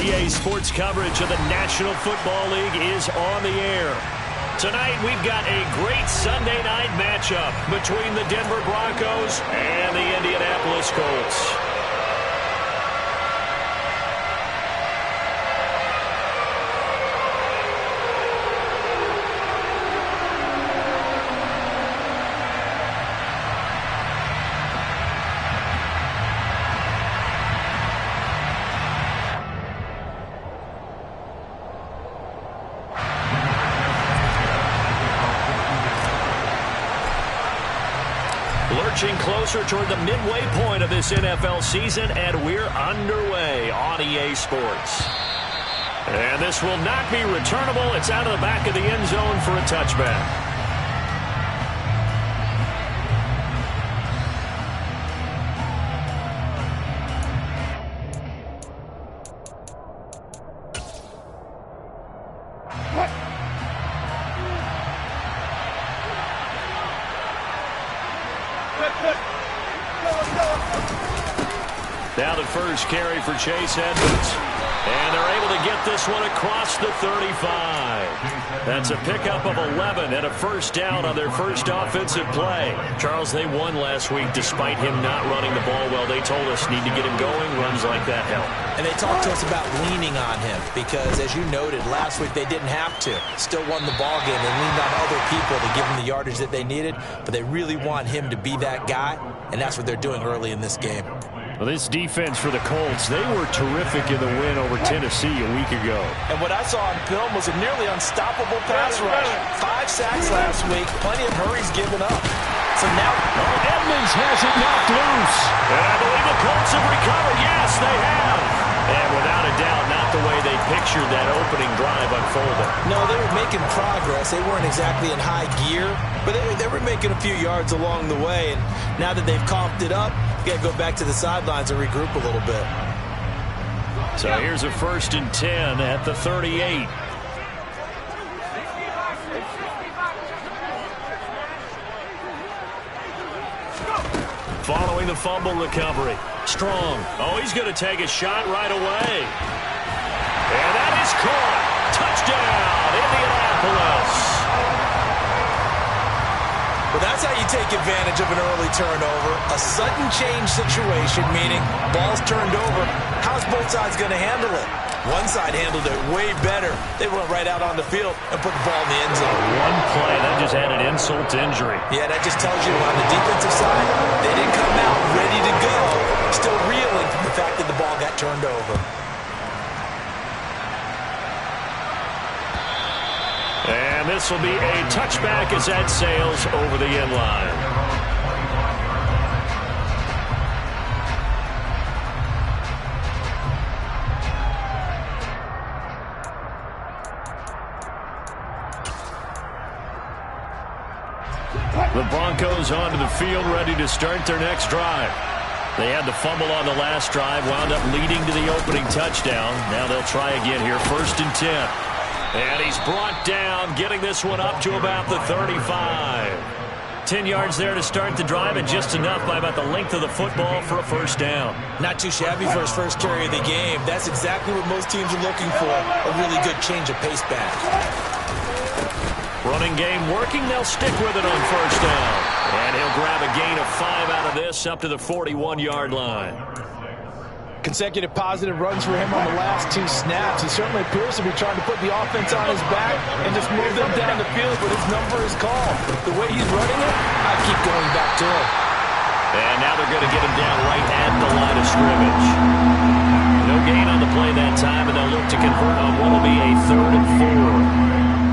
EA Sports coverage of the National Football League is on the air. Tonight, we've got a great Sunday night matchup between the Denver Broncos and the Indianapolis Colts. Lurching closer toward the midway point of this NFL season, and we're underway on EA Sports. And this will not be returnable. It's out of the back of the end zone for a touchback. Now the first carry for Chase Edmonds. And they're able to get this one across the 35. That's a pickup of 11 and a first down on their first offensive play. Charles, they won last week despite him not running the ball well. They told us need to get him going. Runs like that help. And they talked to us about leaning on him because, as you noted, last week they didn't have to. Still won the ball game. They leaned on other people to give them the yardage that they needed, but they really want him to be that guy, and that's what they're doing early in this game. Well, this defense for the Colts, they were terrific in the win over Tennessee a week ago. And what I saw on film was a nearly unstoppable pass rush. 5 sacks last week, plenty of hurries given up. So now Edmonds has it knocked loose. And I believe the Colts have recovered. Yes, they have. And without a doubt, not the way they pictured that opening drive unfolding. No, they were making progress. They weren't exactly in high gear, but they were making a few yards along the way. And now that they've comped it up, you got to go back to the sidelines and regroup a little bit. So here's a 1st and 10 at the 38. Following the fumble recovery. Strong. Oh, he's going to take a shot right away. And that is caught. Touchdown, Indianapolis. Well, that's how you take advantage of an early turnover. A sudden change situation, meaning ball's turned over. How's both sides going to handle it? One side handled it way better. They went right out on the field and put the ball in the end zone. One play, that just added insult to injury. Yeah, that just tells you on the defensive side, they didn't come out ready to go. Still reeling from the fact that the ball got turned over. And this will be a touchback as that sails over the end line. The Broncos onto the field, ready to start their next drive. They had the fumble on the last drive, wound up leading to the opening touchdown. Now they'll try again here, 1st and 10. And he's brought down, getting this one up to about the 35. 10 yards there to start the drive, and just enough by about the length of the football for a first down. Not too shabby for his first carry of the game. That's exactly what most teams are looking for, a really good change of pace back. Running game working, they'll stick with it on first down. And he'll grab a gain of 5 out of this up to the 41-yard line. Consecutive positive runs for him on the last 2 snaps. He certainly appears to be trying to put the offense on his back and just move them down the field, but his number is called. The way he's running it, I keep going back to him. And now they're going to get him down right at the line of scrimmage. No gain on the play that time, and they'll look to convert on what will be a 3rd and 4.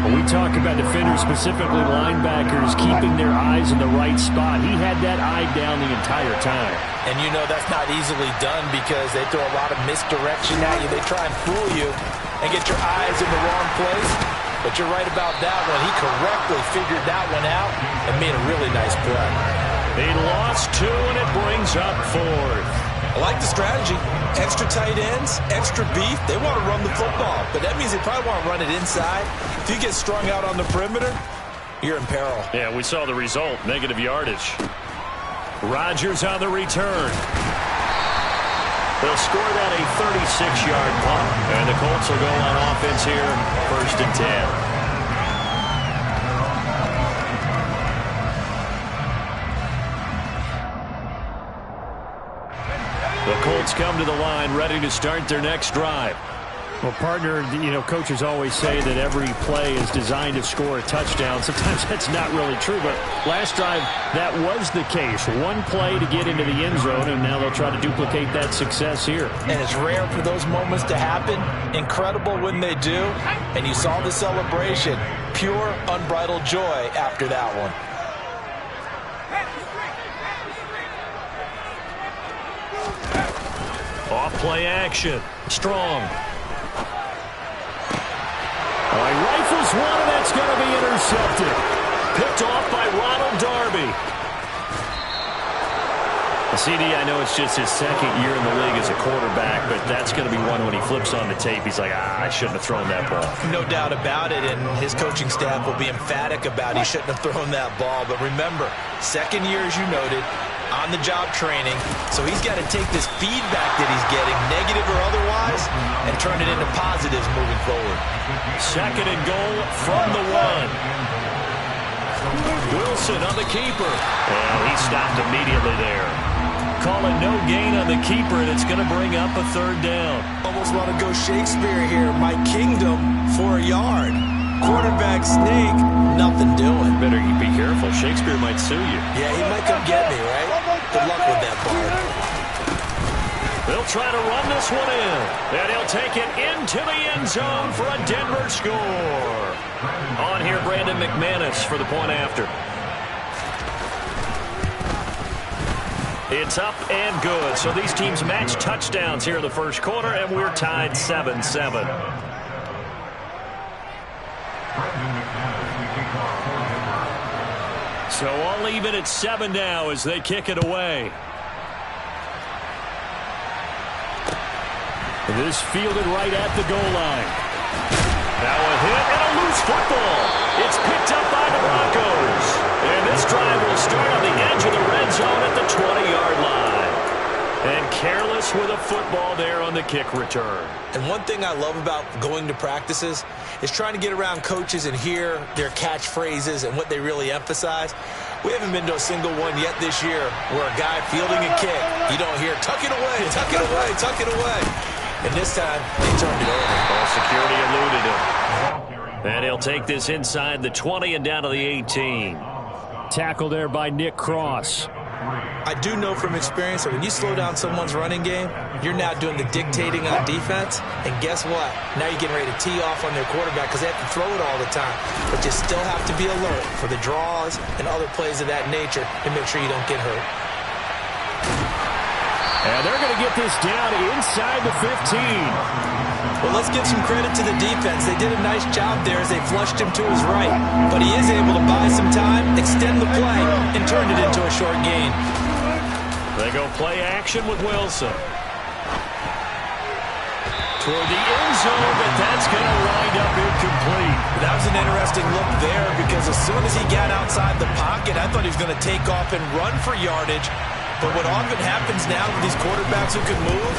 When we talk about defenders, specifically linebackers, keeping their eyes in the right spot, he had that eye down the entire time. And you know that's not easily done because they throw a lot of misdirection at you. They try and fool you and get your eyes in the wrong place. But you're right about that one. He correctly figured that one out and made a really nice play. They lost 2, and it brings up 4th. I like the strategy. Extra tight ends, extra beef. They want to run the football, but that means they probably want to run it inside. If you get strung out on the perimeter, you're in peril. Yeah, we saw the result, negative yardage. Rodgers on the return. They'll score that a 36-yard punt. And the Colts will go on offense here, 1st and 10. The Colts come to the line, ready to start their next drive. Well, partner, coaches always say that every play is designed to score a touchdown. Sometimes that's not really true, but last drive, that was the case. One play to get into the end zone, and now they'll try to duplicate that success here. And it's rare for those moments to happen. Incredible when they do. And you saw the celebration. Pure, unbridled joy after that one. Off play action. Strong. He rifles one, and that's going to be intercepted. Picked off by Ronald Darby. CD, I know it's just his 2nd year in the league as a quarterback, but that's going to be one when he flips on the tape. He's like, I shouldn't have thrown that ball. No doubt about it, and his coaching staff will be emphatic about he shouldn't have thrown that ball. But remember, 2nd year, as you noted, on-the-job training, so he's got to take this feedback that he's getting, negative or otherwise, and turn it into positives moving forward. 2nd and goal from the 1. Wilson on the keeper. And he stopped immediately there. Call it no gain on the keeper, and it's going to bring up a 3rd down. Almost want to go Shakespeare here. My kingdom for a yard. Quarterback sneak, nothing doing. Better be careful. Shakespeare might sue you. Yeah, he might come get me, right? Good luck with that, Bard. They'll try to run this one in. And he'll take it into the end zone for a Denver score. On here, Brandon McManus for the point after. It's up and good. So these teams match touchdowns here in the 1st quarter, and we're tied 7-7. So all even at 7 now as they kick it away. This fielded right at the goal line. Now a hit and a loose football. It's picked up by the Broncos. And this drive will start on the edge of the red zone at the 20-yard line. And careless with a football there on the kick return. And one thing I love about going to practices is trying to get around coaches and hear their catchphrases and what they really emphasize. We haven't been to a single one yet this year where a guy fielding a kick, you don't hear, tuck it away, tuck it away, tuck it away. And this time, they turned it over. Ball security eluded him. And he'll take this inside the 20 and down to the 18. Tackle there by Nick Cross. I do know from experience that when you slow down someone's running game, you're now doing the dictating on defense. And guess what? Now you're getting ready to tee off on their quarterback because they have to throw it all the time. But you still have to be alert for the draws and other plays of that nature to make sure you don't get hurt. And they're going to get this down inside the 15. Well, let's give some credit to the defense. They did a nice job there as they flushed him to his right. But he is able to buy some time, extend the play, and turn it into a short gain. They go play action with Wilson. Toward the end zone, but that's going to wind up incomplete. That was an interesting look there because as soon as he got outside the pocket, I thought he was going to take off and run for yardage. But what often happens now with these quarterbacks who can move,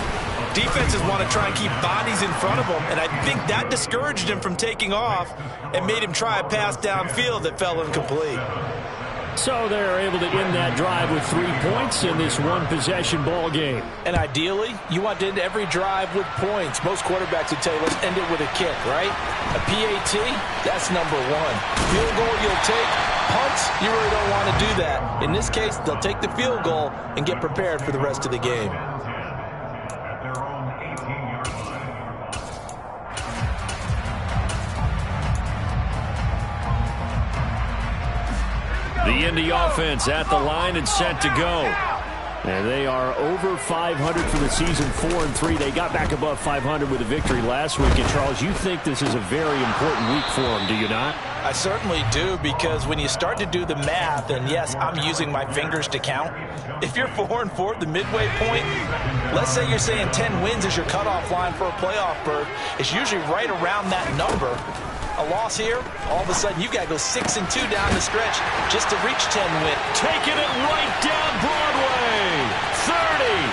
defenses want to try and keep bodies in front of them, and I think that discouraged him from taking off and made him try a pass downfield that fell incomplete. So they're able to end that drive with 3 points in this one-possession ball game. And ideally, you want to end every drive with points. Most quarterbacks would tell you, let's end it with a kick, right? A PAT, that's number 1. Field goal you'll take. Punts, you really don't want to do that. In this case, they'll take the field goal and get prepared for the rest of the game. The Indy offense at the line and set to go. And they are over 500 for the season, 4-3. They got back above 500 with a victory last week. And, Charles, you think this is a very important week for them, do you not? I certainly do, because when you start to do the math, and yes, I'm using my fingers to count. If you're 4-4 at the midway point, let's say you're saying 10 wins is your cutoff line for a playoff berth. It's usually right around that number. A loss here, all of a sudden you've got to go 6-2 down the stretch just to reach 10 wins. Taking it right down Broadway. 30.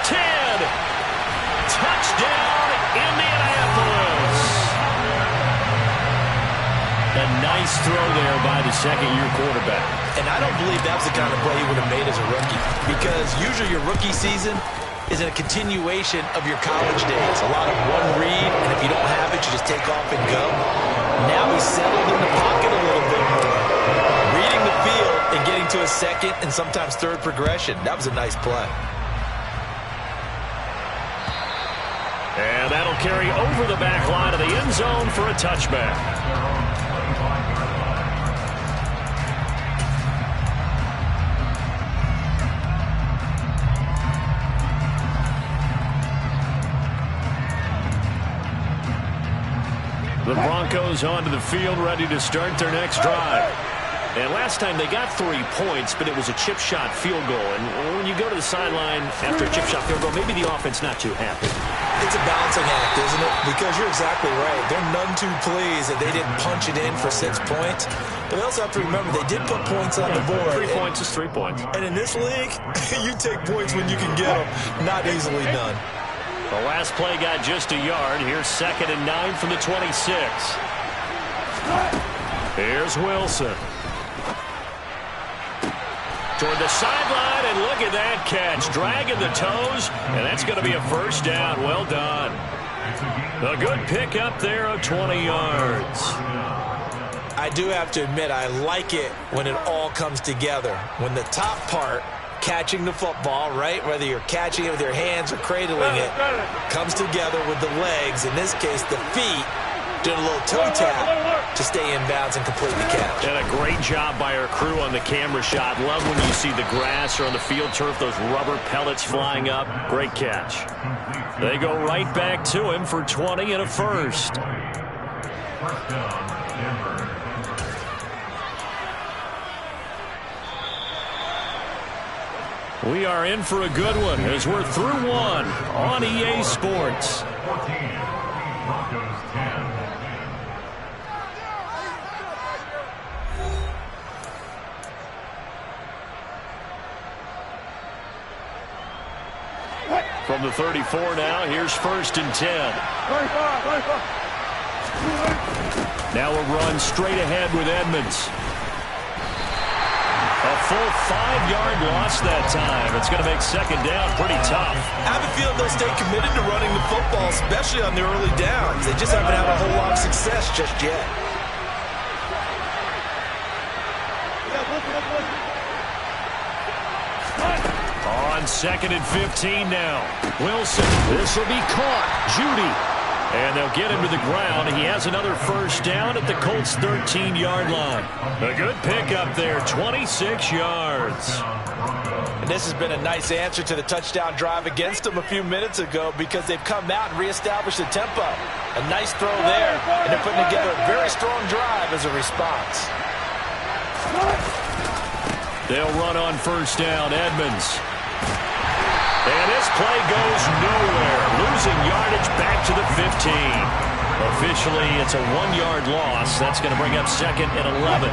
10. Nice throw there by the second-year quarterback. And I don't believe that was the kind of play he would have made as a rookie, because usually your rookie season is a continuation of your college days. A lot of one read, and if you don't have it, you just take off and go. Now he's settled in the pocket a little bit more, reading the field and getting to a second and sometimes third progression. That was a nice play. And that'll carry over the back line of the end zone for a touchback. The Broncos onto the field, ready to start their next drive. And last time they got 3 points, but it was a chip shot field goal. And when you go to the sideline after a chip shot field goal, maybe the offense not too happy. It's a balancing act, isn't it? Because you're exactly right. They're none too pleased that they didn't punch it in for 6 points. But they also have to remember they did put points on the board. 3 points is 3 points. And in this league, you take points when you can get them. Not easily done. The last play got just a yard. Here's 2nd and 9 from the 26. Here's Wilson. Toward the sideline, and look at that catch. Dragging the toes, and that's going to be a first down. Well done. A good pickup there of 20 yards. I do have to admit, I like it when it all comes together. When the top part, catching the football, right, whether you're catching it with your hands or cradling it, comes together with the legs, in this case the feet, doing a little toe tap to stay in bounds and complete the catch. And a great job by our crew on the camera shot. Love when you see the grass or on the field turf, those rubber pellets flying up. Great catch. They go right back to him for 20 and a first. We are in for a good one as we're through one on EA Sports. From the 34 now, here's 1st and 10. Now a run straight ahead with Edmonds. A full 5-yard loss that time. It's going to make 2nd down pretty tough. I have a feeling they'll stay committed to running the football, especially on the early downs. They just haven't had a whole lot of success just yet. On 2nd and 15 now. Wilson, this will be caught. Judy. And they'll get him to the ground. He has another first down at the Colts' 13-yard line. A good pickup there, 26 yards. And this has been a nice answer to the touchdown drive against them a few minutes ago, because they've come out and reestablished the tempo. A nice throw there, and they're putting together a very strong drive as a response. They'll run on first down. Edmonds. And this play goes nowhere. Losing yardage back to the 15. Officially, it's a 1-yard loss. That's going to bring up 2nd and 11.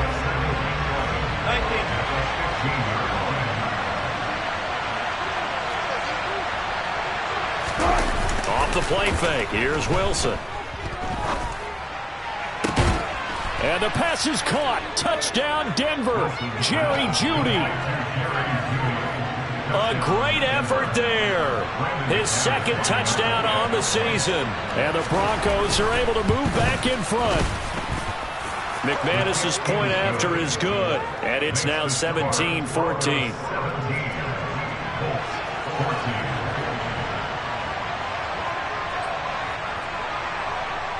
Off the play fake. Here's Wilson. And the pass is caught. Touchdown, Denver. Jerry Jeudy. A great effort there. His 2nd touchdown on the season. And the Broncos are able to move back in front. McManus's point after is good. And it's now 17-14.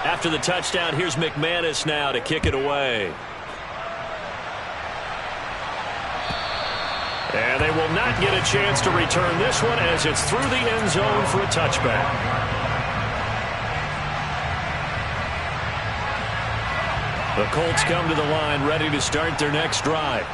After the touchdown, here's McManus now to kick it away. And they will not get a chance to return this one as it's through the end zone for a touchback. The Colts come to the line ready to start their next drive.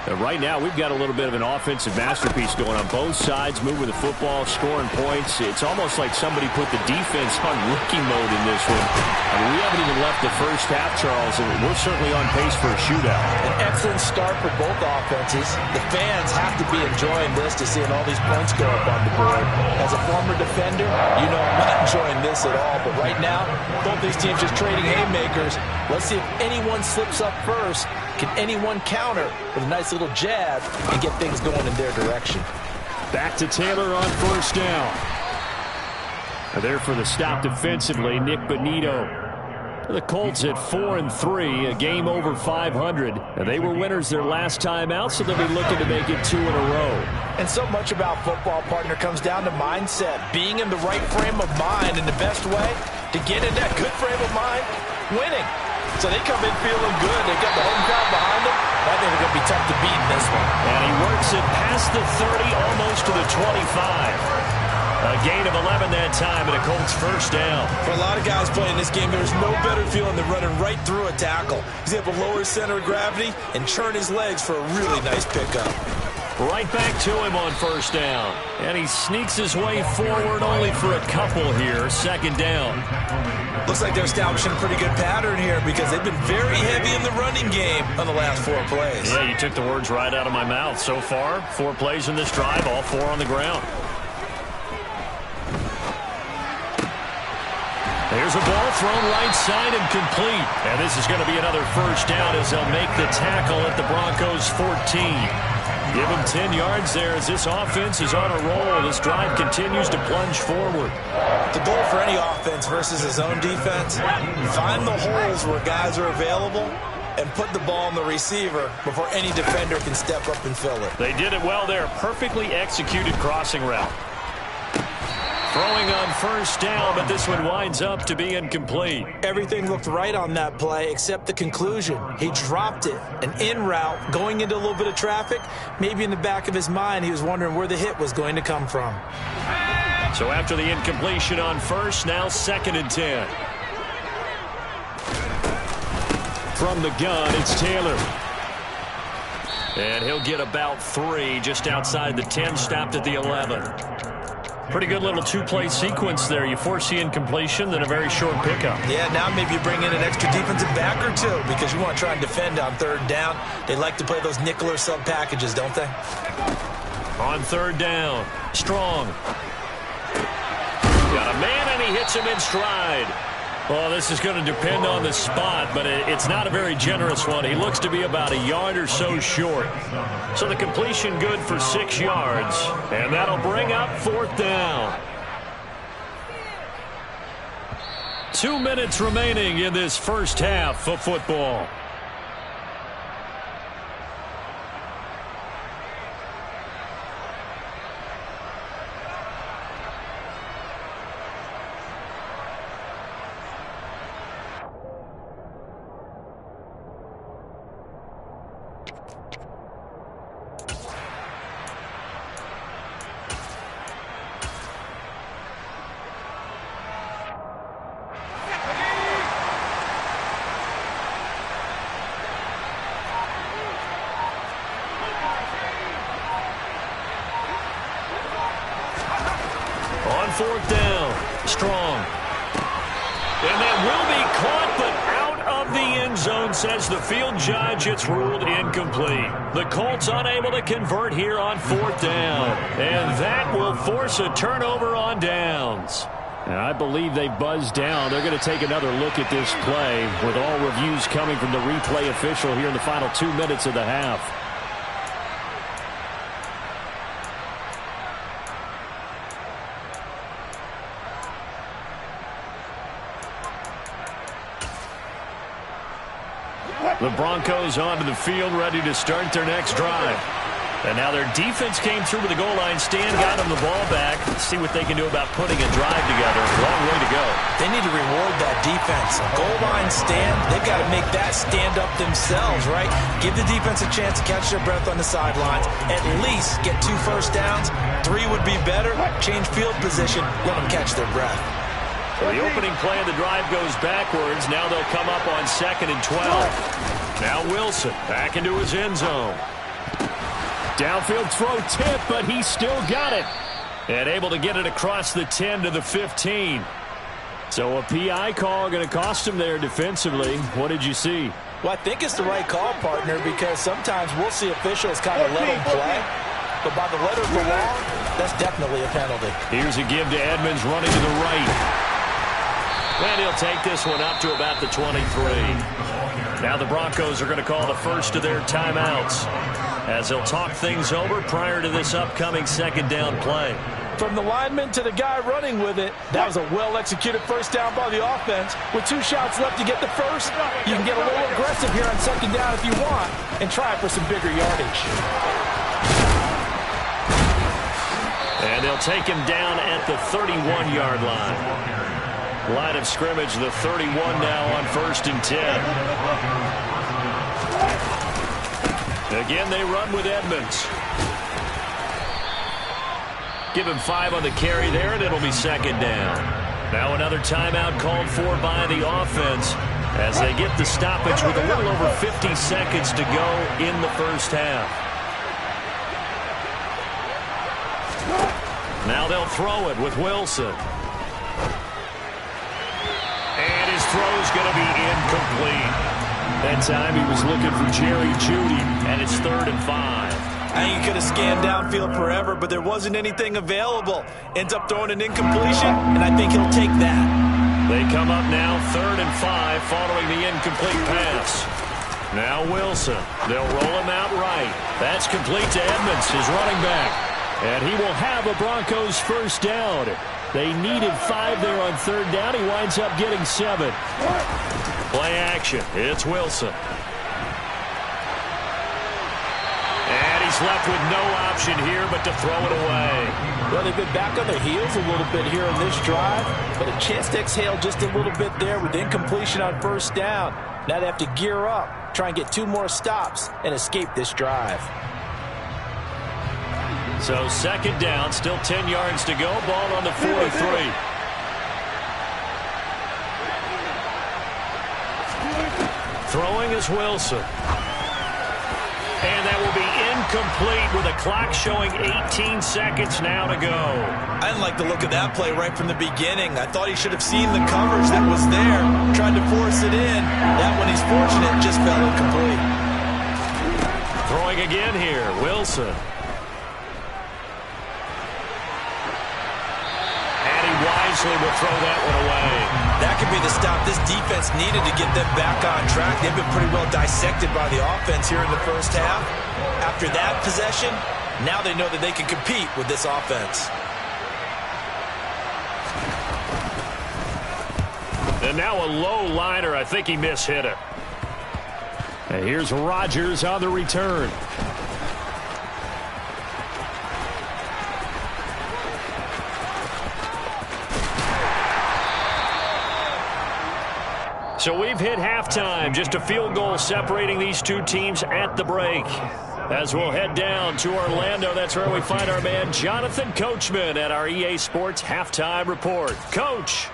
Right now, we've got a little bit of an offensive masterpiece going on both sides, moving the football, scoring points. It's almost like somebody put the defense on rookie mode in this one. I mean, we haven't even left the first half, Charles, and we're certainly on pace for a shootout. An excellent start for both offenses. The fans have to be enjoying this to seeing all these points go up on the board. As a former defender, you know I'm not enjoying this at all. But right now, both these teams just trading haymakers. Let's see if anyone slips up first. Can anyone counter with a nice little jab and get things going in their direction? Back to Taylor on first down. There for the stop defensively, Nick Bonito. The Colts at 4-3, a game over 500. And they were winners their last time out, so they'll be looking to make it 2 in a row. And so much about football, partner, comes down to mindset. Being in the right frame of mind, and the best way to get in that good frame of mind, winning. So they come in feeling good. They've got the home crowd behind them. I think they're going to be tough to beat in this one. And he works it past the 30, almost to the 25. A gain of 11 that time, and a Colts first down. For a lot of guys playing this game, there's no better feeling than running right through a tackle. He's able to lower his center of gravity and churn his legs for a really nice pickup. Right back to him on first down. And he sneaks his way forward only for a couple here. Second down. Looks like they're establishing a pretty good pattern here because they've been very heavy in the running game on the last 4 plays. Yeah, you took the words right out of my mouth. So far, 4 plays in this drive, all 4 on the ground. There's a ball thrown right side and complete. And this is going to be another first down as they'll make the tackle at the Broncos 14. Give him 10 yards there as this offense is on a roll. This drive continues to plunge forward. The goal for any offense versus his own defense, find the holes where guys are available and put the ball on the receiver before any defender can step up and fill it. They did it well there. Perfectly executed crossing route. Throwing on first down, but this one winds up to be incomplete. Everything looked right on that play except the conclusion. He dropped it. An in route, going into a little bit of traffic. Maybe in the back of his mind, he was wondering where the hit was going to come from. So after the incompletion on first, now second and 10. From the gun, it's Taylor. And he'll get about 3 just outside the 10, stopped at the 11. Pretty good little 2-play sequence there. You force the incompletion, then a very short pickup. Yeah, now maybe you bring in an extra defensive back or 2 because you want to try and defend on third down. They like to play those nickel or sub packages, don't they? On third down, Strong. Got a man, and he hits him in stride. Well, this is going to depend on the spot, but it's not a very generous one. He looks to be about a yard or so short. So the completion good for 6 yards, and that'll bring up fourth down. 2 minutes remaining in this first half of football. Fourth down, Strong. And that will be caught, but out of the end zone, says the field judge. It's ruled incomplete. The Colts unable to convert here on fourth down. And that will force a turnover on downs. And I believe they buzzed down. They're going to take another look at this play with all reviews coming from the replay official here in the final 2 minutes of the half. The Broncos onto the field, ready to start their next drive. And now their defense came through with the goal line stand, got them the ball back. Let's see what they can do about putting a drive together. Long way to go. They need to reward that defense. Goal line stand, they've got to make that stand up themselves, right? Give the defense a chance to catch their breath on the sidelines. At least get 2 first downs. 3 would be better. Change field position. Let them catch their breath. So the opening play of the drive goes backwards. Now they'll come up on 2nd and 12. Now Wilson back into his end zone. Downfield throw tip, but he still got it. And able to get it across the 10 to the 15. So a PI call going to cost him there defensively. What did you see? Well, I think it's the right call, partner, because sometimes we'll see officials kind of let them play. But by the letter of the law, that's definitely a penalty. Here's a give to Edmonds running to the right. And he'll take this one up to about the 23. Now the Broncos are going to call the first of their timeouts as they'll talk things over prior to this upcoming second down play. From the lineman to the guy running with it, that was a well-executed first down by the offense. With 2 shots left to get the first, you can get a little aggressive here on second down if you want and try for some bigger yardage. And they'll take him down at the 31-yard line. Line of scrimmage, the 31 now on 1st and 10. Again, they run with Edmonds. Give him 5 on the carry there, and it'll be second down. Now another timeout called for by the offense as they get the stoppage with a little over 50 seconds to go in the first half. Now they'll throw it with Wilson. And his throw's going to be incomplete. That time he was looking for Jerry Jeudy, and it's 3rd and 5. I think he could have scanned downfield forever, but there wasn't anything available. Ends up throwing an incompletion, and I think he'll take that. They come up now 3rd and 5 following the incomplete pass. Now Wilson. They'll roll him out right. That's complete to Edmonds, his running back. And he will have a Broncos first down. They needed 5 there on 3rd down. He winds up getting 7. Play action. It's Wilson. And he's left with no option here but to throw it away. Well, they've been back on their heels a little bit here in this drive, but a chance to exhale just a little bit there with incompletion on 1st down. Now they have to gear up, try and get 2 more stops, and escape this drive. So second down, still 10 yards to go. Ball on the 43. Throwing is Wilson. And that will be incomplete with a clock showing 18 seconds now to go. I didn't like the look of that play right from the beginning. I thought he should have seen the coverage that was there, tried to force it in. That one, he's fortunate, just fell incomplete. Throwing again here, Wilson. And he wisely will throw that one away. That could be the stop this defense needed to get them back on track. They've been pretty well dissected by the offense here in the first half. After that possession, now they know that they can compete with this offense. And now a low liner. I think he mishit it. And here's Rodgers on the return. So we've hit halftime. Just a field goal separating these two teams at the break. As we'll head down to Orlando, that's where we find our man Jonathan Coachman at our EA Sports Halftime Report. Coach.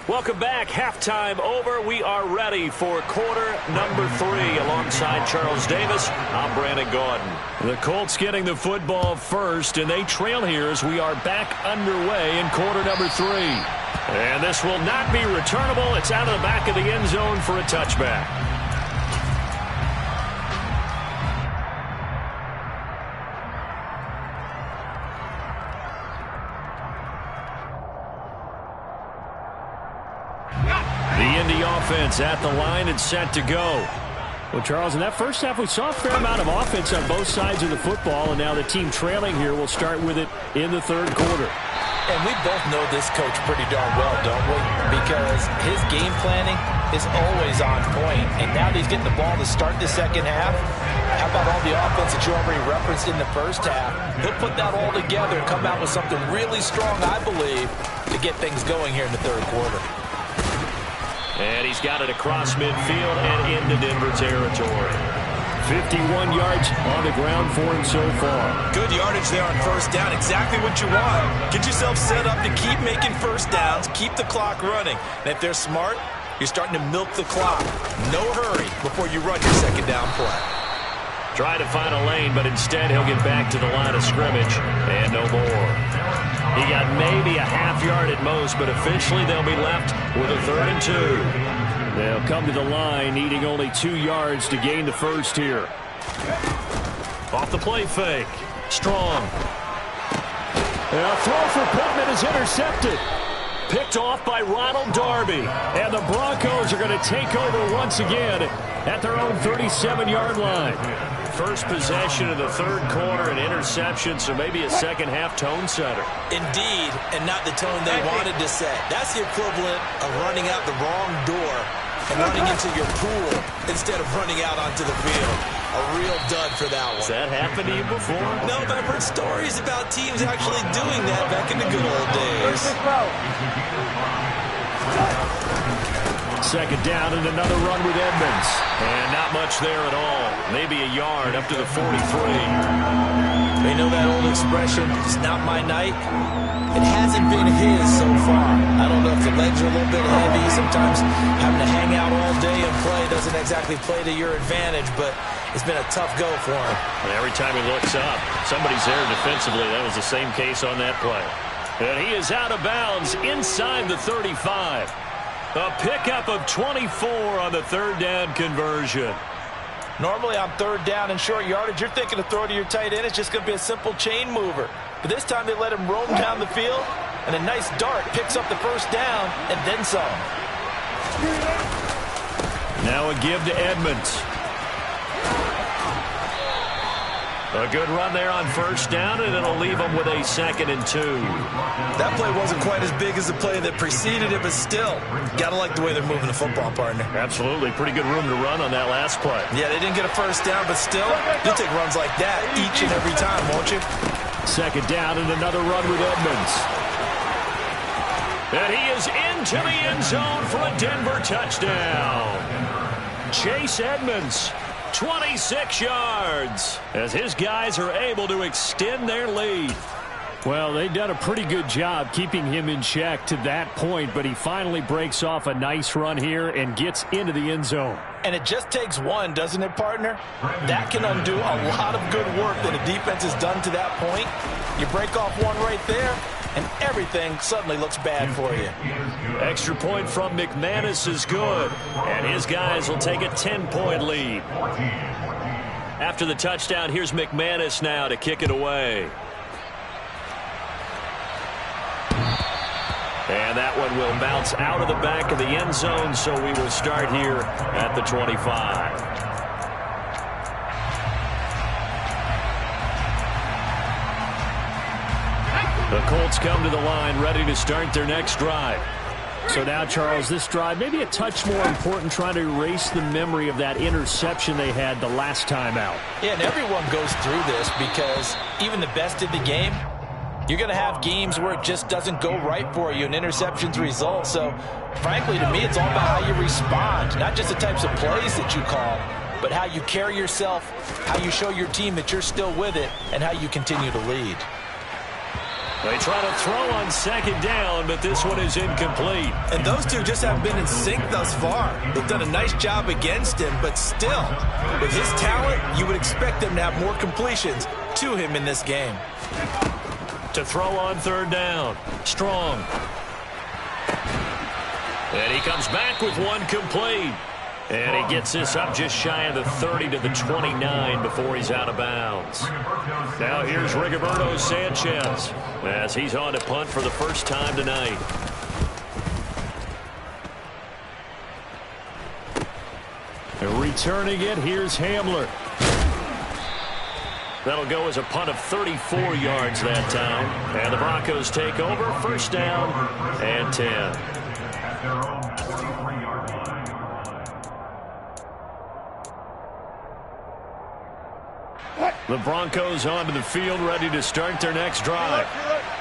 Welcome back. Halftime over. We are ready for quarter number 3. Alongside Charles Davis, I'm Brandon Gaudin. The Colts getting the football first, and they trail here as we are back underway in quarter number 3. And this will not be returnable. It's out of the back of the end zone for a touchback. Offense at the line and set to go. Well, Charles, in that first half, we saw a fair amount of offense on both sides of the football, and now the team trailing here will start with it in the third quarter. And we both know this coach pretty darn well, don't we? Because his game planning is always on point, and now that he's getting the ball to start the second half, how about all the offense that you already referenced in the first half? He'll put that all together and come out with something really strong, I believe, to get things going here in the third quarter. And he's got it across midfield and into Denver territory. 51 yards on the ground for him so far. Good yardage there on first down. Exactly what you want. Get yourself set up to keep making first downs, keep the clock running. And if they're smart, You're starting to milk the clock. No hurry before you run your second down play. Try to find a lane, but instead he'll get back to the line of scrimmage and no more. He got maybe a half yard at most, but officially they'll be left with a 3rd and 2. They'll come to the line needing only 2 yards to gain the first here. Off the play fake. Strong. A throw for Pittman is intercepted. Picked off by Ronald Darby. And the Broncos are going to take over once again at their own 37-yard line. First possession of the 3rd quarter, an interception, so maybe a second-half tone setter. Indeed, and not the tone they wanted to set. That's the equivalent of running out the wrong door and running into your pool instead of running out onto the field. A real dud for that one. Has that happened to you before? No, but I've heard stories about teams actually doing that back in the good old days. Second down and another run with Edmonds. And not much there at all. Maybe a yard up to the 43. They know that old expression, it's not my night. It hasn't been his so far. I don't know if the legs are a little bit heavy. Sometimes having to hang out all day and play doesn't exactly play to your advantage, but it's been a tough go for him. And every time he looks up, somebody's there defensively. That was the same case on that play. And he is out of bounds inside the 35. A pickup of 24 on the 3rd down conversion. Normally on 3rd down and short yardage, you're thinking to throw to your tight end. It's just going to be a simple chain mover. But this time they let him roam down the field, and a nice dart picks up the first down and then some. Now a give to Edmonds. A good run there on 1st down, and it'll leave them with a 2nd and 2. That play wasn't quite as big as the play that preceded it, but still, gotta like the way they're moving the football, partner. Absolutely. Pretty good room to run on that last play. Yeah, they didn't get a 1st down, but still, you'll take runs like that each and every time, won't you? 2nd down and another run with Edmonds. And he is into the end zone for a Denver touchdown. Chase Edmonds, 26 yards, as his guys are able to extend their lead. Well, they've done a pretty good job keeping him in check to that point, but he finally breaks off a nice run here and gets into the end zone. And it just takes one, doesn't it, partner? That can undo a lot of good work that a defense has done to that point. You break off one right there, and everything suddenly looks bad for you. Extra point from McManus is good, and his guys will take a 10-point lead. After the touchdown, here's McManus now to kick it away. And that one will bounce out of the back of the end zone, so we will start here at the 25. The Colts come to the line, ready to start their next drive. So now, Charles, this drive maybe a touch more important, trying to erase the memory of that interception they had the last time out. Yeah, and everyone goes through this because even the best in the game, you're going to have games where it just doesn't go right for you, and interceptions result. So, frankly, to me, it's all about how you respond, not just the types of plays that you call, but how you carry yourself, how you show your team that you're still with it, and how you continue to lead. They try to throw on 2nd down, but this one is incomplete. And those two just haven't been in sync thus far. They've done a nice job against him, but still, with his talent, you would expect them to have more completions to him in this game. To throw on 3rd down. Strong. And he comes back with one complete. And he gets this up just shy of the 30 to the 29 before he's out of bounds. Now here's Rigoberto Sanchez as he's on to punt for the first time tonight. And returning it, here's Hamler. That'll go as a punt of 34 yards that time. And the Broncos take over, 1st down and 10. The Broncos onto the field, ready to start their next drive.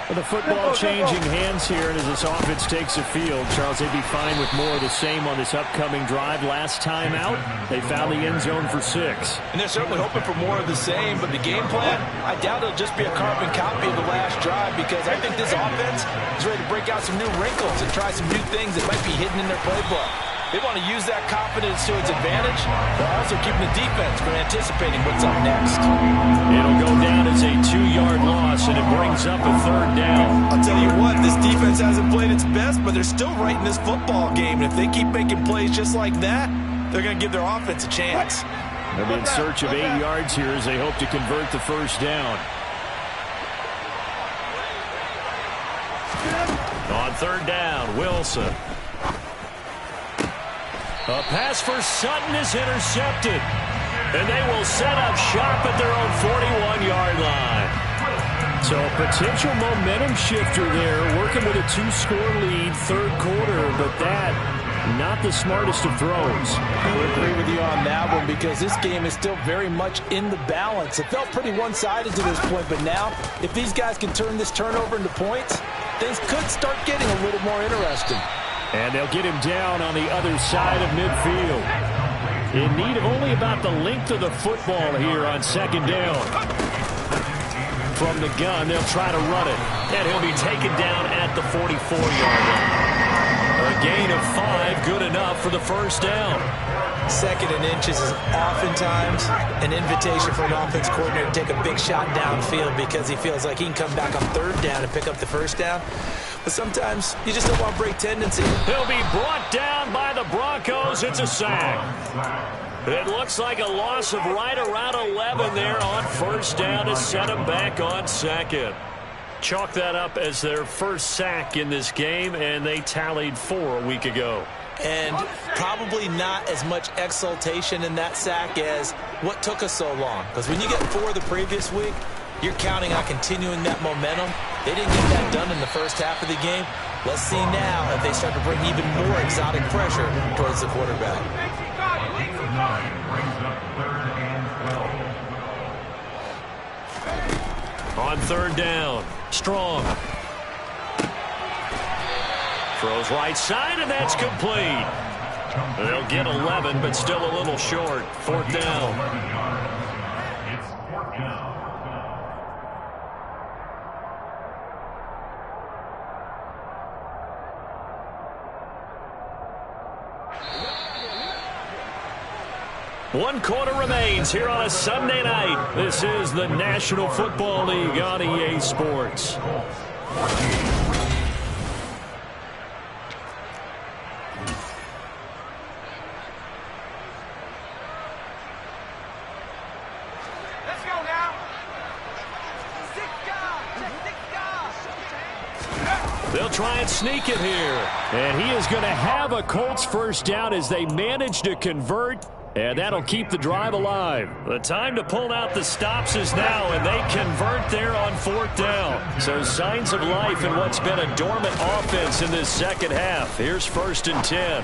Well, the football changing hands here, and as this offense takes the field, Charles, they'd be fine with more of the same on this upcoming drive. Last time out, they found the end zone for 6. And they're certainly hoping for more of the same, but the game plan, I doubt it'll just be a carbon copy of the last drive, because I think this offense is ready to break out some new wrinkles and try some new things that might be hidden in their playbook. They want to use that confidence to its advantage, while also keeping the defense from anticipating what's up next. It'll go down as a 2-yard loss, and it brings up a 3rd down. I'll tell you what, this defense hasn't played its best, but they're still right in this football game. And if they keep making plays just like that, they're going to give their offense a chance. They'll be in search of 8 yards here as they hope to convert the 1st down. On 3rd down, Wilson. A pass for Sutton is intercepted. And they will set up shop at their own 41-yard line. So a potential momentum shifter there, working with a 2-score lead, 3rd quarter, but that, not the smartest of throws. I would agree with you on that one because this game is still very much in the balance. It felt pretty one-sided to this point, but now, if these guys can turn this turnover into points, things could start getting a little more interesting. And they'll get him down on the other side of midfield. In need of only about the length of the football here on 2nd down. From the gun, they'll try to run it. And he'll be taken down at the 44-yard line. A gain of 5, good enough for the 1st down. 2nd and inches is oftentimes an invitation for an offense coordinator to take a big shot downfield because he feels like he can come back on 3rd down and pick up the 1st down. But sometimes you just don't want to break tendency. He'll be brought down by the Broncos. It's a sack. It looks like a loss of right around 11 there on 1st down to set him back on 2nd. Chalk that up as their 1st sack in this game, and they tallied 4 a week ago. And probably not as much exultation in that sack as what took us so long. Because when you get 4 the previous week, you're counting on continuing that momentum. They didn't get that done in the 1st half of the game. Let's see now if they start to bring even more exotic pressure towards the quarterback. On 3rd down, Strong. Throws right side, and that's complete. They'll get 11, but still a little short. 4th down. One quarter remains here on a Sunday night. This is the National Football League on EA Sports. They'll try and sneak it here. And he is going to have a Colts 1st down as they manage to convert. And that'll keep the drive alive. The time to pull out the stops is now, and they convert there on 4th down. So signs of life in what's been a dormant offense in this 2nd half. Here's 1st and 10.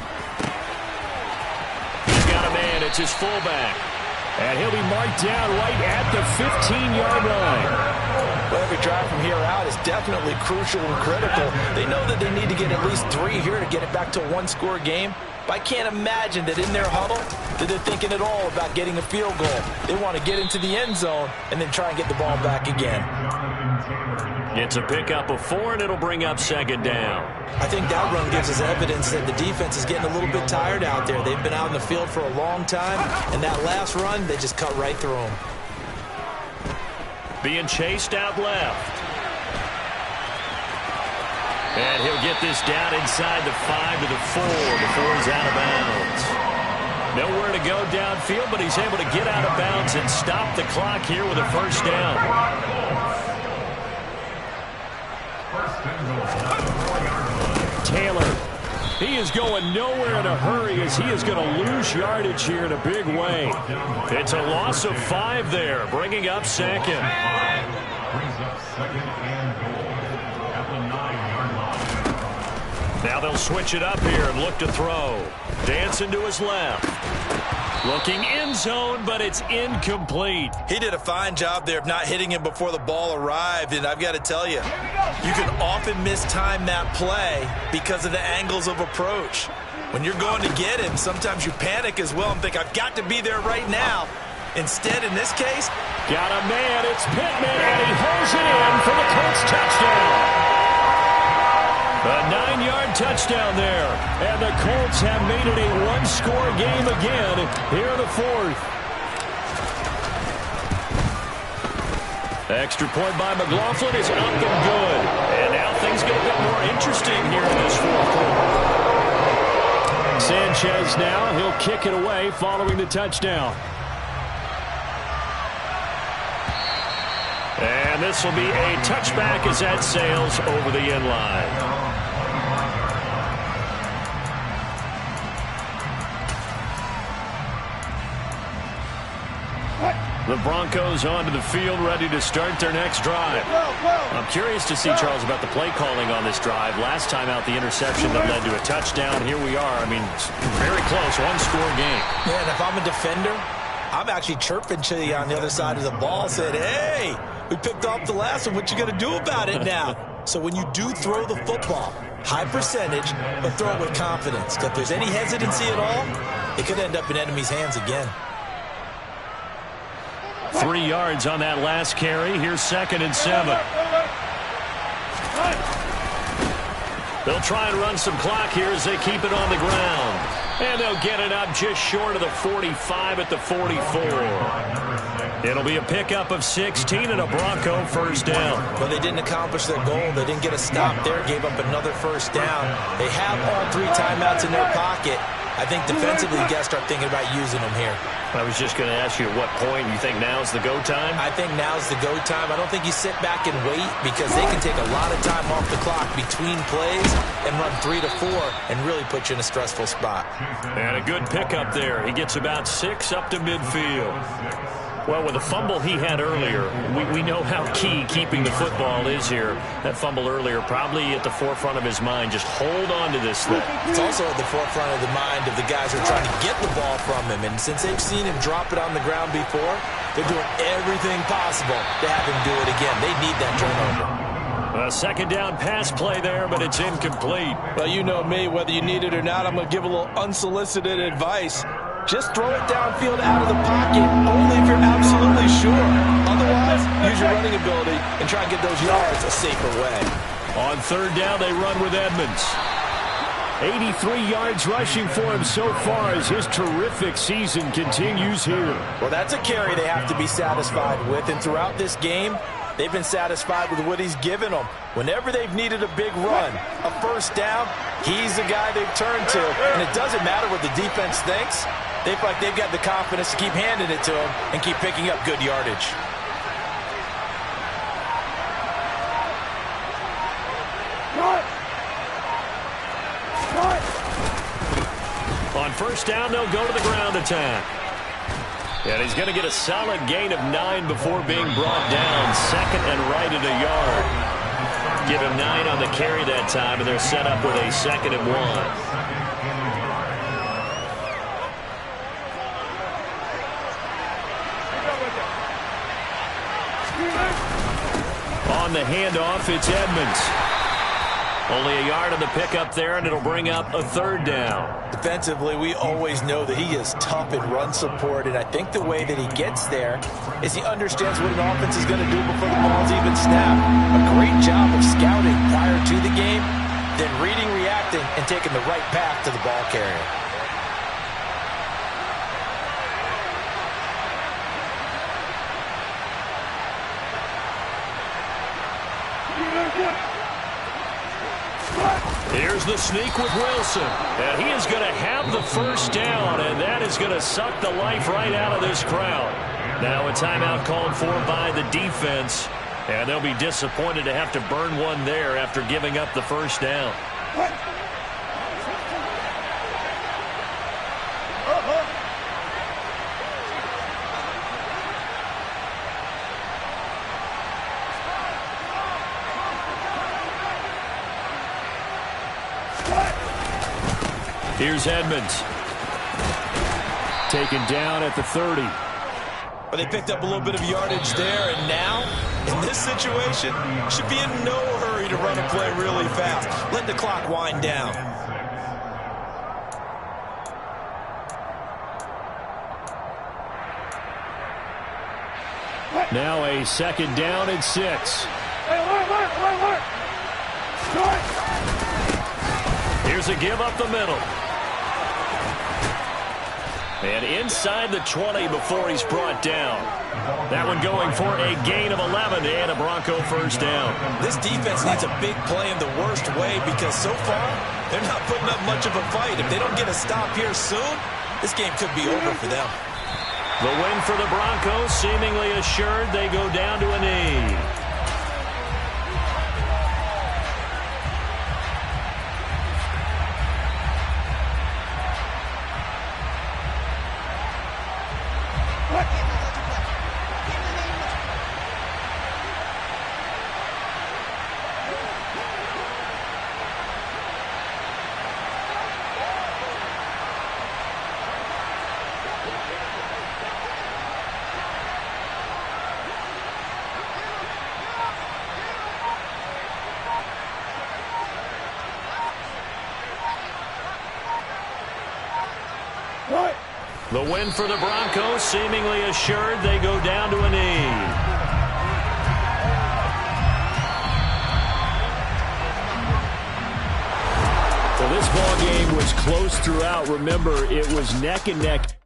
He's got a man. It's his fullback. And he'll be marked down right at the 15-yard line. Well, every drive from here out is definitely crucial and critical. They know that they need to get at least 3 here to get it back to a 1-score game. But I can't imagine that in their huddle that they're thinking at all about getting a field goal. They want to get into the end zone and then try and get the ball back again. It's a pickup of 4, and it'll bring up 2nd down. I think that run gives us evidence that the defense is getting a little bit tired out there. They've been out in the field for a long time, and that last run, they just cut right through them. Being chased out left. And he'll get this down inside the 5 to the 4 before he's out of bounds. Nowhere to go downfield, but he's able to get out of bounds and stop the clock here with a 1st down. Taylor. He is going nowhere in a hurry as he is going to lose yardage here in a big way. It's a loss of 5 there, bringing up 2nd. Now they'll switch it up here and look to throw. Dancing to his left. Looking end zone, but it's incomplete. He did a fine job there of not hitting him before the ball arrived, and I've got to tell you, you can often mistime that play because of the angles of approach. When you're going to get him, sometimes you panic as well and think, I've got to be there right now. Instead, in this case, got a man, it's Pittman, and he holds it in for the Colts touchdown. A 9-yard touchdown there. And the Colts have made it a one-score game again here in the fourth. Extra point by McLaughlin is up and good. And now things get a bit more interesting here in this fourth quarter. Sanchez now, he'll kick it away following the touchdown. And this will be a touchback as that sails over the end line. The Broncos onto the field, ready to start their next drive. I'm curious to see, Charles, about the play calling on this drive. Last time out, the interception that led to a touchdown. Here we are. I mean, it's very close, one-score game. Yeah, and if I'm a defender, I'm actually chirping to you on the other side of the ball, saying, hey, we picked off the last one. What you going to do about it now? So when you do throw the football, high percentage, but throw it with confidence. If there's any hesitancy at all, it could end up in enemy's hands again. 3 yards on that last carry. Here's 2nd and 7. They'll try and run some clock here as they keep it on the ground. And they'll get it up just short of the 45 at the 44. It'll be a pickup of 16 and a Bronco first down. Well, they didn't accomplish their goal. They didn't get a stop there. Gave up another first down. They have all 3 timeouts in their pocket. I think defensively, you got to start thinking about using them here. I was just going to ask you at what point you think now's the go time? I think now's the go time. I don't think you sit back and wait because they can take a lot of time off the clock between plays and run 3 to 4 and really put you in a stressful spot. And a good pickup there. He gets about 6 up to midfield. Well, with the fumble he had earlier, we know how key keeping the football is here. That fumble earlier probably at the forefront of his mind. Just hold on to this thing. It's also at the forefront of the mind of the guys who are trying to get the ball from him. And since they've seen him drop it on the ground before, they're doing everything possible to have him do it again. They need that turnover. A 2nd down pass play there, but it's incomplete. Well, you know me, whether you need it or not, I'm going to give a little unsolicited advice. Just throw it downfield out of the pocket only if you're absolutely sure. Otherwise, use your running ability and try and get those yards a safer way. On 3rd down, they run with Edmonds. 83 yards rushing for him so far as his terrific season continues here. Well, that's a carry they have to be satisfied with. And throughout this game, they've been satisfied with what he's given them. Whenever they've needed a big run, a first down, he's the guy they've turned to. And it doesn't matter what the defense thinks. They feel like they've got the confidence to keep handing it to him and keep picking up good yardage. On 1st down, they'll go to the ground attack. And he's going to get a solid gain of 9 before being brought down. 2nd and right at a yard. Give him 9 on the carry that time, and they're set up with a 2nd and 1. On the handoff, it's Edmonds. Only a yard on the pickup there, and it'll bring up a 3rd down. Defensively, we always know that he is tough in run support, and I think the way that he gets there is he understands what an offense is going to do before the ball's even snapped. A great job of scouting prior to the game, then reading, reacting, and taking the right path to the ball carrier. Here's the sneak with Wilson. And he is going to have the first down, and that is going to suck the life right out of this crowd. Now a timeout called for by the defense, and they'll be disappointed to have to burn one there after giving up the first down. Here's Edmonds. Taken down at the 30. Well, they picked up a little bit of yardage there, and now, in this situation, should be in no hurry to run a play really fast. Let the clock wind down. Now a 2nd down and 6. Here's a give up the middle. And inside the 20 before he's brought down. That one going for a gain of 11 and a Bronco first down. This defense needs a big play in the worst way because so far they're not putting up much of a fight. If they don't get a stop here soon, this game could be over for them. The win for the Broncos, seemingly assured. They go down to a knee. The win for the Broncos, seemingly assured. They go down to a knee. Well, this ball game was close throughout. Remember, it was neck and neck.